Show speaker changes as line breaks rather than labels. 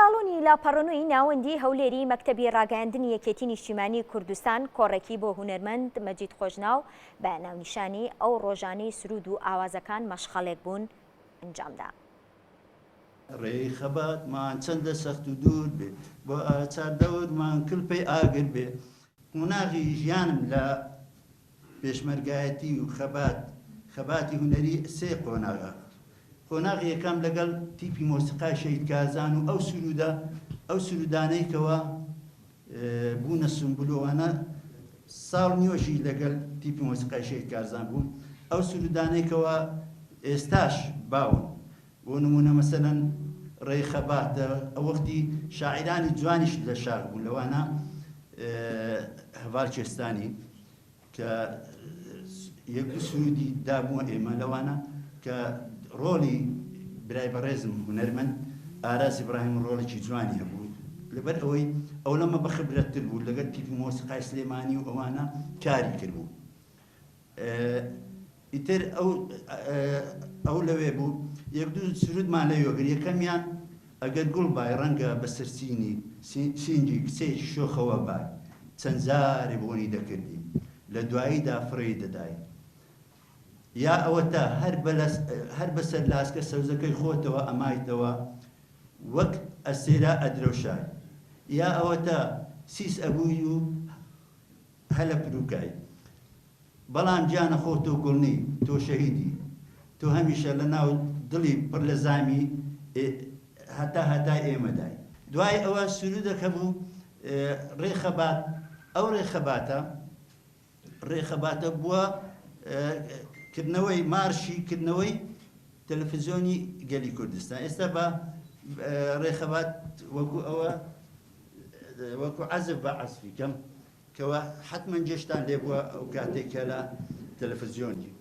ساڵۆنی لاپەڕەنووی ناوەندی هەولێری مەکتەبی ڕاگەیاندنی یەکێتی نیشتیمانی کوردستان کۆڕێکی بۆ هونەرمەند مەجید خۆشناو بە ناونیشانی ئەو ڕۆژانەی سرود و ئاوازەکان مەشخەڵێک بوون ئەنجامدا.
ڕێی خەباتمان چەندە سەخت و دوور بێ بۆ ئاچار دەورمان کلپەی ئاگر بێ قۆناغی ژیانم لە پێشمەرگایەتی و خەباتی هونەری سێ قۆناغە. قۆناغی یەکەم لەگەڵ تیپی مۆسیقای شەید کازان و ئەو سرودانەی کەوە بوونە سمبولۆوانە ساڵ نیوەشی لەگەڵ تیپی مۆسیقای شەید کازان بوون. ئەو سرودانەی کەوە ئێستاش باون بۆ نمونە مەسەلەن ڕێی خەباتە ئەو وەختی شاعیرانی جوانیش لە شار بوون لەوانە هەڤال کێستانی کە یەک دوو سرودی دابووە ئێمە لەوانە کە ڕۆڵی برای بەڕێزم هونەرمەند ئاراز ئیبراهیم ڕۆڵێکی جوانی هەبوو لەبەر ئەوەی ئەو لەمە بەخبرەتتر بوو لەگەڵ تیپی مۆسیقای سلێمانی و ئەوانە کاری کردبوو. ئیتر ئەو لەوێ بوو یەک دوو سرودمان لەوێگر یەکەمیان ئەگەر گوڵ بای ڕەنگە بەسەر سینجی کچێکی شۆخەوە بای چەند جارێ بۆنی دەکردی لە دواییدا فڕێی دەدای یا ئەوە تا هەر بەسەر لاسکە سەوزەکەی خۆتەوە ئەمایتەوە وەک ئەسێرا ئەدرەوشای یا ئەوە تا سیس ئەبووی و هەلە پروکای بەڵام گیانە خۆتە و گوڵنی تۆ شەهیدی تۆ هەمیشە لە ناو دڵی پڕ لە زامی هەتا ئێمەدای. دوای ئەوە سرودەکە بوو ڕێخەبات. ئەو ڕێخەباتە بووە کردنەوەی مارشی کردنەوەی تەلەڤیزیۆنی گەلی کوردستان. ئێستا بە ڕێخەبات وەکو عەزف بە عەزفی کەم کەوە حتمەن جێشتان لێ بووە ئەو کاتێک کە لە تەلەڤیزیۆنی